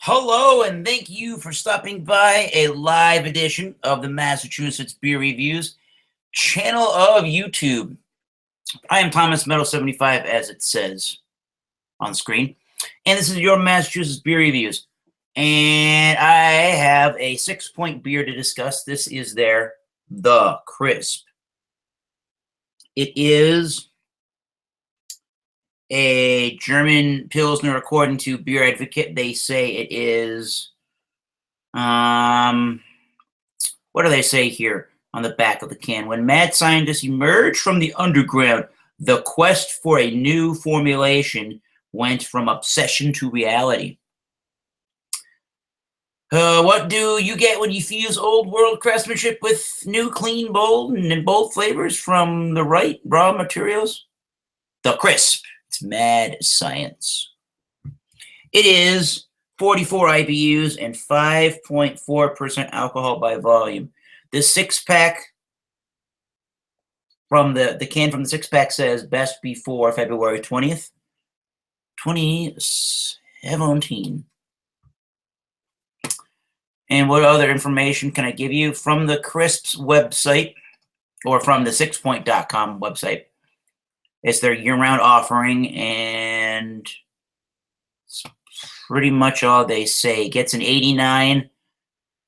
Hello, and thank you for stopping by a live edition of the Massachusetts Beer Reviews channel of YouTube. I am Thomas Metal 75, as it says on screen, and this is your Massachusetts Beer Reviews. And I have a Sixpoint beer to discuss. This is The Crisp. It is a German Pilsner, according to Beer Advocate. They say it is, what do they say here on the back of the can? When mad scientists emerged from the underground, the quest for a new formulation went from obsession to reality. What do you get when you fuse old world craftsmanship with new, clean, bold, and bold flavors from the right raw materials? The Crisp. It's mad science. It is 44 IBUs and 5.4% alcohol by volume. This six-pack from the can from the six-pack says best before February 20th, 2017. And what other information can I give you? From the Crisp's website, or from the Sixpoint.com website, it's their year-round offering, and it's pretty much all they say. Gets an 89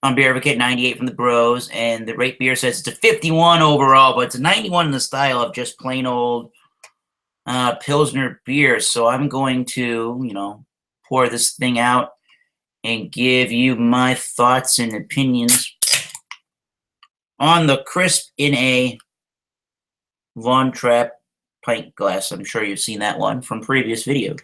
on Beer Advocate, 98 from the Bros, and the Rate Beer says it's a 51 overall, but it's a 91 in the style of just plain old Pilsner beer. So I'm going to, pour this thing out and give you my thoughts and opinions on the Crisp in a Von Trapp pint glass. I'm sure you've seen that one from a previous video.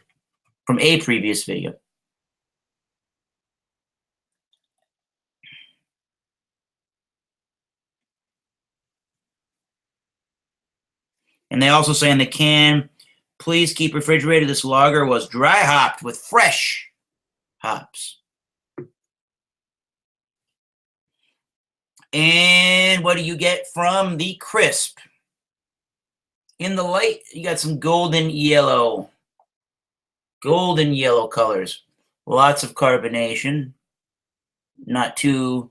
And they also say in the can, please keep refrigerated. This lager was dry hopped with fresh hops. And what do you get from the Crisp? In the light, you got some golden yellow colors. Lots of carbonation. Not too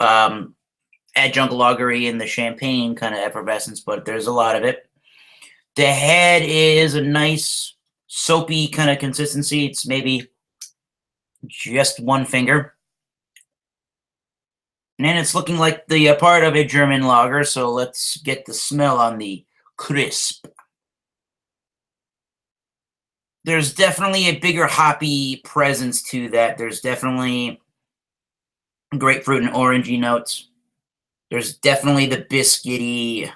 adjunct lagery in the champagne kind of effervescence, but there's a lot of it. The head is a nice soapy kind of consistency. It's maybe just one finger. And it's looking like the part of a German lager, so let's get the smell on the Crisp. There's definitely a bigger hoppy presence to that. There's definitely grapefruit and orangey notes. There's definitely the biscuity,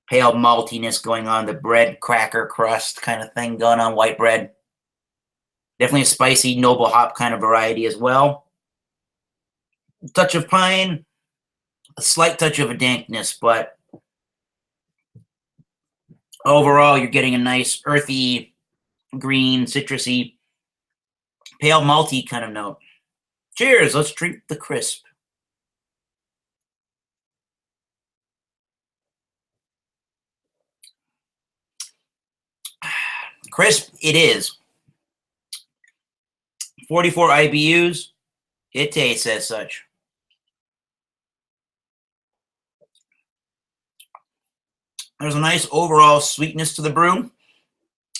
pale maltiness going on, the bread cracker crust kind of thing going on, white bread. Definitely a spicy, noble hop kind of variety as well. A touch of pine, a slight touch of a dankness, but overall you're getting a nice earthy, green, citrusy, pale malty kind of note. Cheers, let's drink the Crisp. Crisp it is. 44 IBUs. It tastes as such. There's a nice overall sweetness to the brew,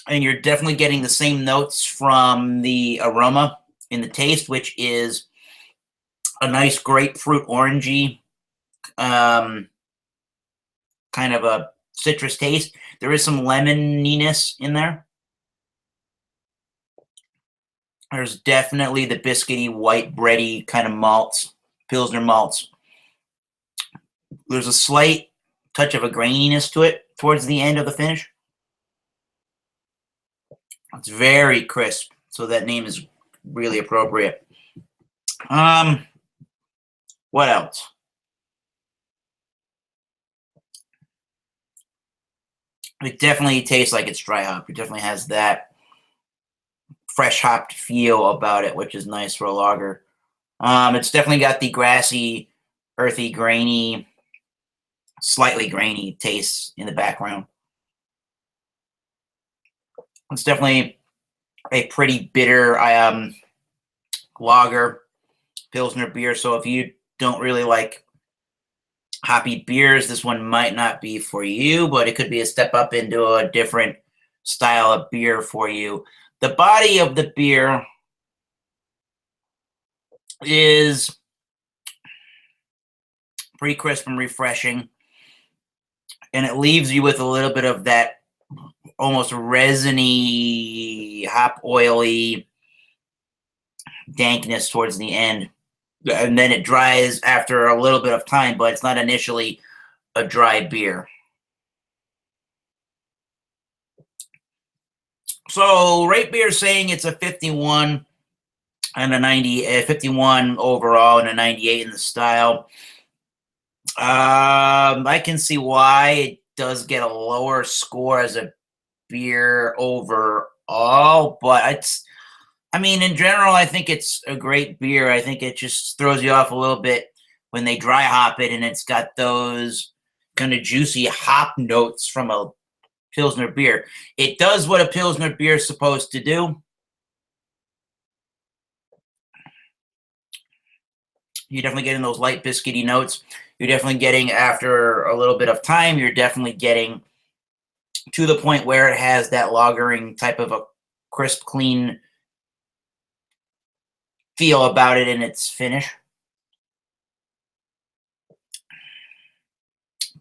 and you're definitely getting the same notes from the aroma in the taste, which is a nice grapefruit orangey kind of a citrus taste. There is some lemoniness in there. There's definitely the biscuity, white bready kind of malts, Pilsner malts. There's a slight touch of a graininess to it towards the end of the finish. It's very crisp, so that name is really appropriate. What else? It definitely tastes like it's dry hop. It definitely has that fresh hopped feel about it, which is nice for a lager. It's definitely got the grassy, earthy, grainy, slightly grainy taste in the background. It's definitely a pretty bitter lager Pilsner beer. So if you don't really like hoppy beers, this one might not be for you, but it could be a step up into a different style of beer for you. The body of the beer is pretty crisp and refreshing, and it leaves you with a little bit of that almost resiny, hop oily dankness towards the end. And then it dries after a little bit of time, but it's not initially a dry beer. So Rate Beer is saying it's a 51 and a 90, 51 overall and a 98 in the style. I can see why it does get a lower score as a beer overall, but I mean, in general, I think it's a great beer. I think it just throws you off a little bit when they dry hop it, and it's got those kind of juicy hop notes from a Pilsner beer. It does what a Pilsner beer is supposed to do. You're definitely getting those light biscuity notes. You're definitely getting, after a little bit of time, you're definitely getting to the point where it has that lagering type of a crisp, clean feel about it in its finish.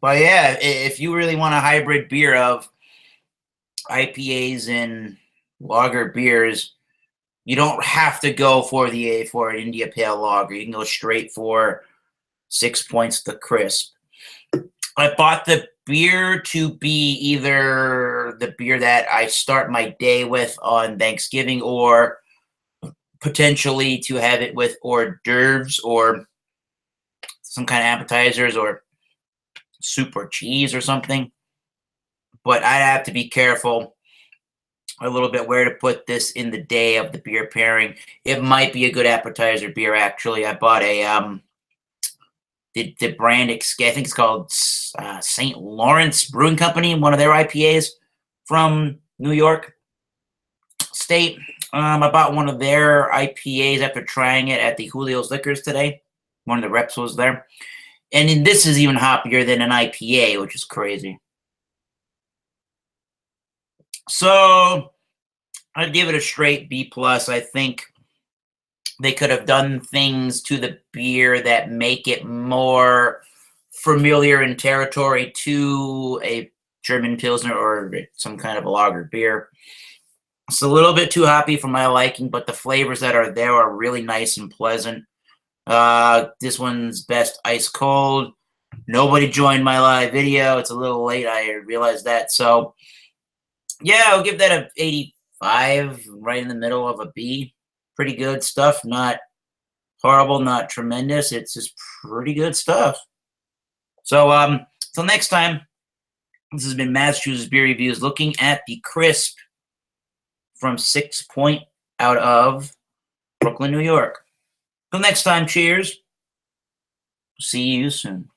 But yeah, if you really want a hybrid beer of IPAs and lager beers, you don't have to go for an India Pale Lager. You can go straight for 6 Points the Crisp. I bought the beer to be either the beer that I start my day with on Thanksgiving, or potentially to have it with hors d'oeuvres or some kind of appetizers or soup or cheese or something. But I'd have to be careful a little bit where to put this in the day of the beer pairing. It might be a good appetizer beer, actually. I bought a the brand, I think it's called St. Lawrence Brewing Company, one of their IPAs from New York State. I bought one of their IPAs after trying it at the Julio's Liquors today. One of the reps was there. And this is even hoppier than an IPA, which is crazy. So I'd give it a straight B+. I think they could have done things to the beer that make it more familiar in territory to a German Pilsner or some kind of a lager beer. It's a little bit too hoppy for my liking, but the flavors that are there are really nice and pleasant. This one's best ice cold. Nobody joined my live video. It's a little late. I realized that. So yeah, I'll give that a 85, right in the middle of a B. Pretty good stuff. Not horrible, not tremendous. It's just pretty good stuff. So till next time, this has been Massachusetts Beer Reviews, looking at the crisp from 6 Point out of Brooklyn, New York. Till next time, cheers. See you soon.